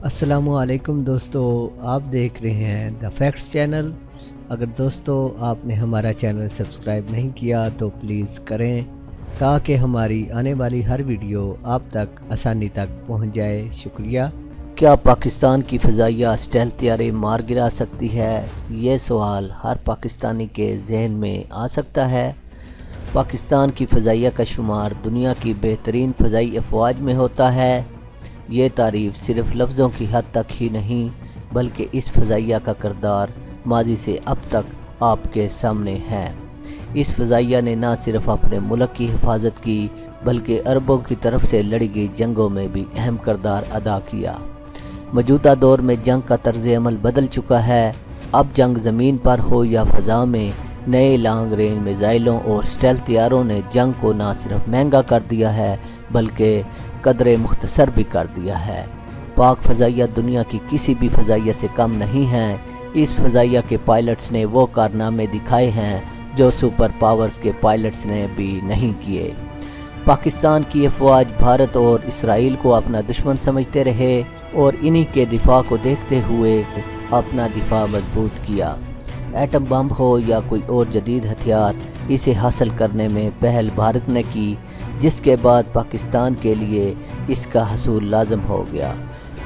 अस्सलामु अलैकुम दोस्तों, आप देख रहे हैं द फैक्ट्स चैनल। अगर दोस्तों आपने हमारा चैनल सब्सक्राइब नहीं किया तो प्लीज़ करें ताकि हमारी आने वाली हर वीडियो आप तक आसानी तक पहुंच जाए। शुक्रिया। क्या पाकिस्तान की फ़ज़ाइया स्टेल्थ तैयारी मार गिरा सकती है? ये सवाल हर पाकिस्तानी के जहन में आ सकता है। पाकिस्तान की फ़ज़ाइया का शुमार दुनिया की बेहतरीन फ़ज़ाई अफवाज में होता है। ये तारीफ़ सिर्फ़ लफ्ज़ों की हद तक ही नहीं बल्कि इस फ़ज़ाइया का किरदार माजी से अब तक आपके सामने है। इस फ़ज़ाइया ने न सिर्फ़ अपने मुल्क की हिफाजत की बल्कि अरबों की तरफ से लड़ी गई जंगों में भी अहम किरदार अदा किया। मौजूदा दौर में जंग का तर्ज़ अमल बदल चुका है। अब जंग ज़मीन पर हो या फ़ज़ा में, नए लॉन्ग रेंज मिज़ाइलों और स्टेल्थ तैयारों ने जंग को न सिर्फ महंगा कर दिया है बल्कि कदरे मुख्तसर भी कर दिया है। पाक फ़ज़ाइया दुनिया की किसी भी फ़ज़ाइया से कम नहीं हैं। इस फ़ज़ाइया के पायलट्स ने वो कारनामे दिखाए हैं जो सुपर पावर्स के पायलट्स ने भी नहीं किए। पाकिस्तान की अफवाज भारत और इसराइल को अपना दुश्मन समझते रहे और इन्हीं के दिफा को देखते हुए अपना दिफा मजबूत किया। एटम बम हो या कोई और जदीद हथियार, इसे हासिल करने में पहल भारत ने की, जिसके बाद पाकिस्तान के लिए इसका हसूल लाजम हो गया।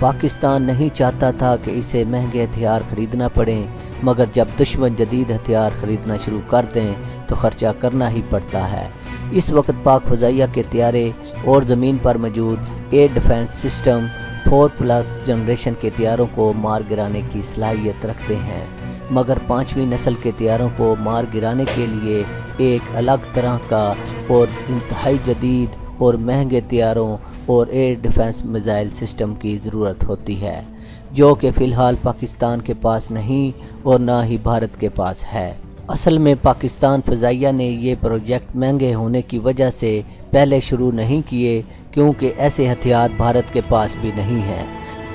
पाकिस्तान नहीं चाहता था कि इसे महंगे हथियार खरीदना पड़े, मगर जब दुश्मन जदीद हथियार खरीदना शुरू कर दें तो खर्चा करना ही पड़ता है। इस वक्त पाक फ़ज़ाइया के तैयारे और ज़मीन पर मौजूद एयर डिफेंस सिस्टम 4+ जनरेशन के तैयारों को मार गिराने की सलाहियत रखते हैं, मगर 5वीं नस्ल के तैयारों को मार गिराने के लिए एक अलग तरह का और इंतहाई जदीद और महंगे तैयारों और एयर डिफेंस मिसाइल सिस्टम की ज़रूरत होती है, जो कि फ़िलहाल पाकिस्तान के पास नहीं और ना ही भारत के पास है। असल में पाकिस्तान फ़ज़ाइया ने ये प्रोजेक्ट महंगे होने की वजह से पहले शुरू नहीं किए, क्योंकि ऐसे हथियार भारत के पास भी नहीं हैं।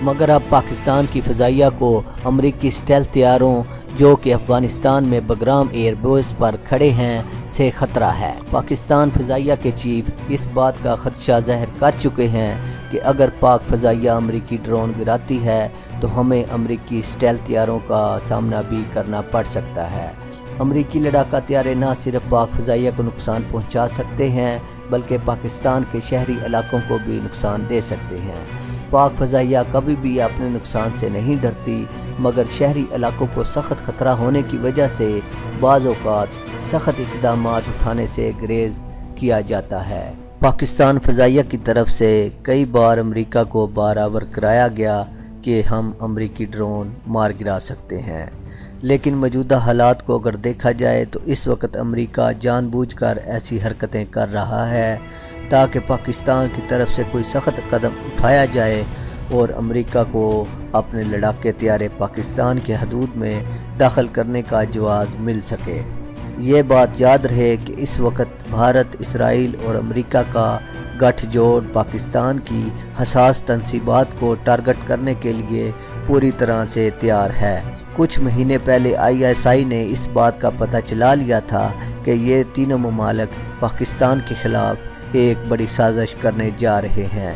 मगर अब पाकिस्तान की फ़ज़ाइया को अमरीकी स्टेल्थ तैयारों, जो कि अफ़गानिस्तान में बगराम एयरबेस पर खड़े हैं, से ख़तरा है। पाकिस्तान फ़ज़ाइया के चीफ इस बात का ख़दशा ज़ाहिर कर चुके हैं कि अगर पाक फ़ज़ाइया अमरीकी ड्रोन गिराती है तो हमें अमरीकी स्टेल्थ तैयारों का सामना भी करना पड़ सकता है। अमरीकी लड़ाका तैयारे न सिर्फ पाक फ़ज़ाइया को नुकसान पहुंचा सकते हैं बल्कि पाकिस्तान के शहरी इलाकों को भी नुकसान दे सकते हैं। पाक फ़ज़ाइया कभी भी अपने नुकसान से नहीं डरती, मगर शहरी इलाकों को सख्त ख़तरा होने की वजह से बाज़ औक़ात सख्त इक़दामात उठाने से गुरेज़ किया जाता है। पाकिस्तान फ़ज़ाइया की तरफ से कई बार अमेरिका को बराबर कराया गया कि हम अमेरिकी ड्रोन मार गिरा सकते हैं, लेकिन मौजूदा हालात को अगर देखा जाए तो इस वक्त अमेरिका जानबूझकर ऐसी हरकतें कर रहा है ताकि पाकिस्तान की तरफ से कोई सख्त कदम उठाया जाए और अमेरिका को अपने लड़ाके तैयारे पाकिस्तान के हदूद में दाखिल करने का जवाब मिल सके। ये बात याद रहे कि इस वक्त भारत, इसराइल और अमेरिका का गठजोड़ पाकिस्तान की हसास तनसीबात को टारगेट करने के लिए पूरी तरह से तैयार है। कुछ महीने पहले ISI ने इस बात का पता चला लिया था कि ये तीनों ममालिक पाकिस्तान के ख़िलाफ़ एक बड़ी साजिश करने जा रहे हैं।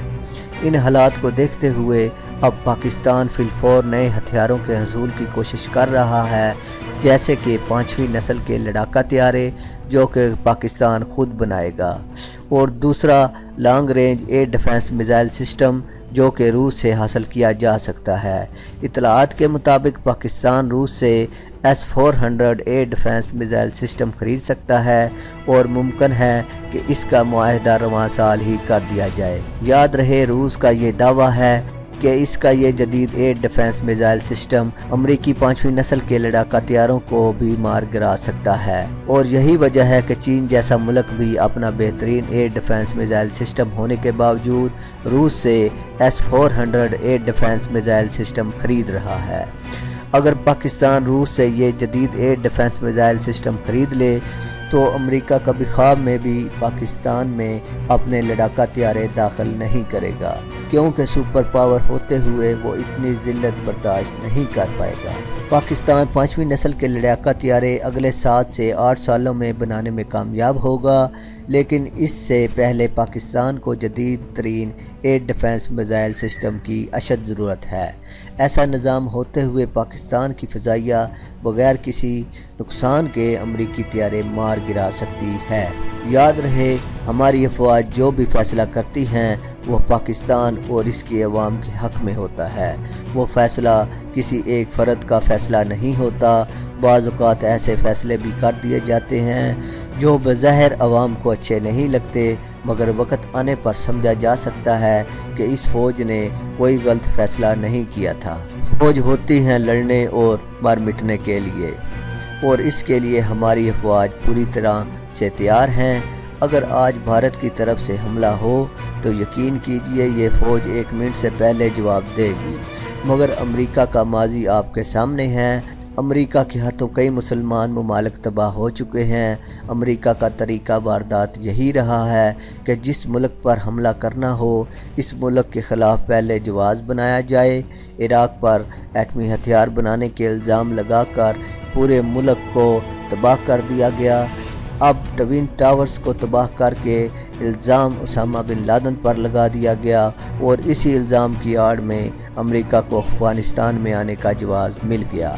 इन हालात को देखते हुए अब पाकिस्तान फिलफौर नए हथियारों के हसूल की कोशिश कर रहा है, जैसे कि 5वीं नस्ल के लड़ाका तैयारे जो कि पाकिस्तान खुद बनाएगा, और दूसरा long range air defence missile system जो कि रूस से हासिल किया जा सकता है। इतलात के मुताबिक पाकिस्तान रूस से S-400 air defence missile system खरीद सकता है और मुमकिन है कि इसका मुआहदा रवां साल ही कर दिया जाए। याद रहे, रूस का ये दावा है कि इसका ये जदीद एयर डिफेंस मिसाइल सिस्टम अमरीकी 5वीं नस्ल के लड़ाका तैयारों को भी मार गिरा सकता है, और यही वजह है कि चीन जैसा मुल्क भी अपना बेहतरीन एयर डिफेंस मिसाइल सिस्टम होने के बावजूद रूस से S-400 air defence missile system खरीद रहा है। अगर पाकिस्तान रूस से ये जदीद एयर डिफेंस मिसाइल सिस्टम खरीद ले तो अमेरिका कभी ख्वाब में भी पाकिस्तान में अपने लड़ाका तैयारे दाखिल नहीं करेगा, क्योंकि सुपर पावर होते हुए वो इतनी ज़िल्लत बर्दाश्त नहीं कर पाएगा। पाकिस्तान 5वीं नस्ल के लड़ाका तैयारे अगले 7 से 8 सालों में बनाने में कामयाब होगा। لیکن اس سے پہلے پاکستان کو جدید ترین ایئر ڈیفنس میزائل سسٹم کی اشد ضرورت ہے۔ ایسا نظام ہوتے ہوئے پاکستان کی فضائیہ بغیر کسی نقصان کے امریکی طیارے مار گرا سکتی ہے۔ یاد رہے، ہماری افواج جو بھی فیصلہ کرتی ہیں وہ پاکستان اور اس کی عوام کے حق میں ہوتا ہے۔ وہ فیصلہ کسی ایک فرد کا فیصلہ نہیں ہوتا۔ بعض اوقات ایسے فیصلے بھی کر دیے جاتے ہیں جو بظاہر عوام کو اچھے نہیں لگتے، مگر وقت آنے پر سمجھا جا سکتا ہے کہ اس فوج نے کوئی غلط فیصلہ نہیں کیا تھا۔ فوج ہوتی ہیں لڑنے اور مر مٹنے کے لیے، اور اس کے لیے ہماری افواج پوری طرح سے تیار ہیں۔ اگر آج بھارت کی طرف سے حملہ ہو تو یقین کیجئے یہ فوج 1 منٹ سے پہلے جواب دے گی، مگر امریکہ کا ماضی آپ کے سامنے ہے۔ امریکہ کے ہاتھوں کئی مسلمان ممالک تباہ ہو چکے ہیں۔ امریکہ کا طریقہ واردات یہی رہا ہے کہ جس ملک پر حملہ کرنا ہو، اس ملک کے خلاف پہلے جواز بنایا جائے۔ عراق پر ایٹمی ہتھیار بنانے کے الزام لگا کر پورے ملک کو تباہ کر دیا گیا۔ اب ٹوین ٹاورز کو تباہ کر کے الزام اسامہ بن لادن پر لگا دیا گیا، اور اسی الزام کی آڑ میں امریکہ کو افغانستان میں آنے کا جواز مل گیا۔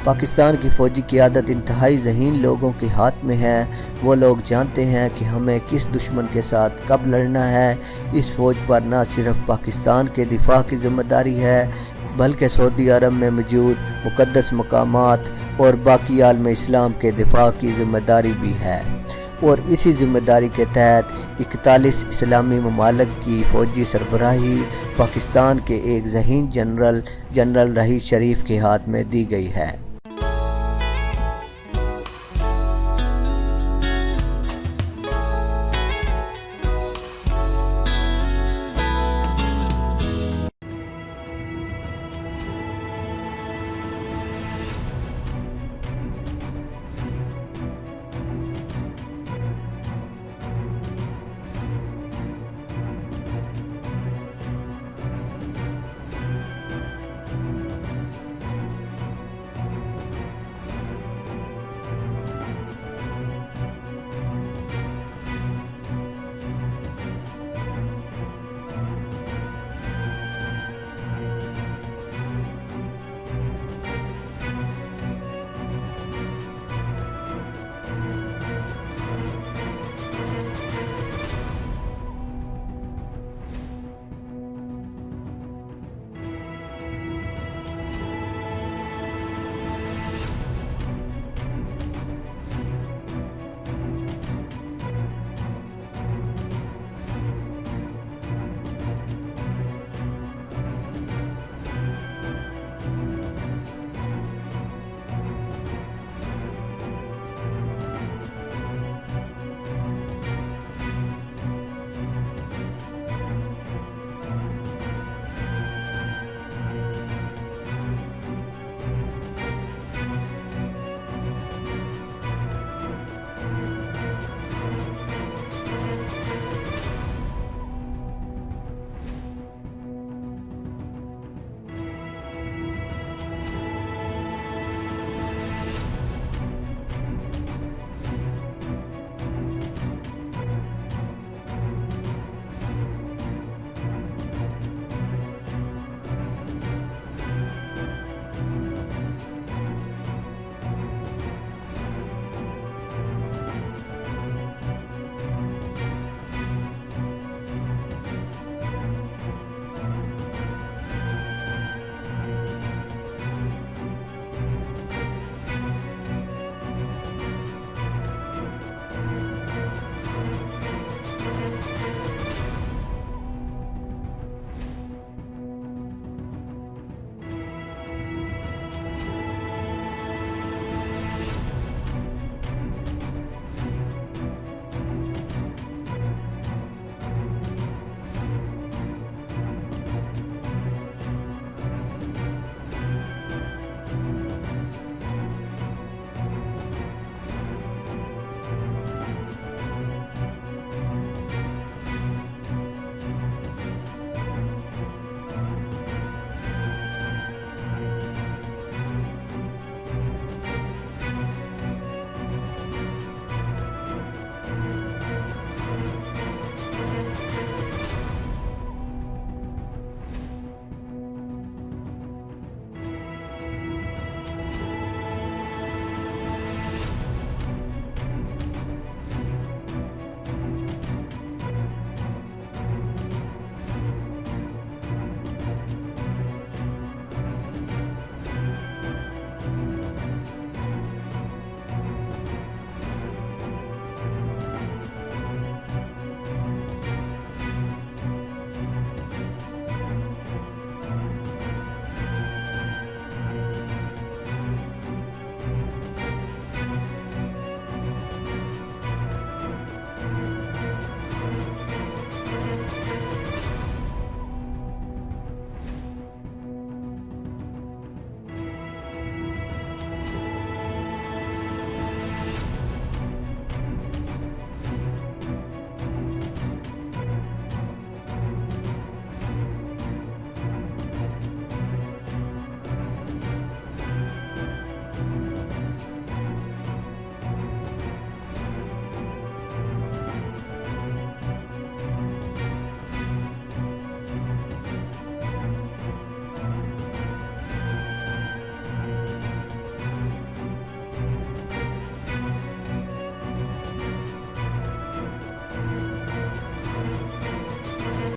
پاکستان کی فوجی قیادت انتہائی ذہین لوگوں کے ہاتھ میں ہے۔ وہ لوگ جانتے ہیں کہ ہمیں کس دشمن کے ساتھ کب لڑنا ہے۔ اس فوج پر نہ صرف پاکستان کے دفاع کی ذمہ داری ہے، بلکہ سعودی عرب میں موجود مقدس مقامات اور باقی عالم اسلام کے دفاع کی ذمہ داری بھی ہے، اور اسی ذمہ داری کے تحت 41 اسلامی ممالک کی فوجی سربراہی پاکستان کے ایک ذہین جنرل رحیل شریف کے ہاتھ میں دی گئی ہے۔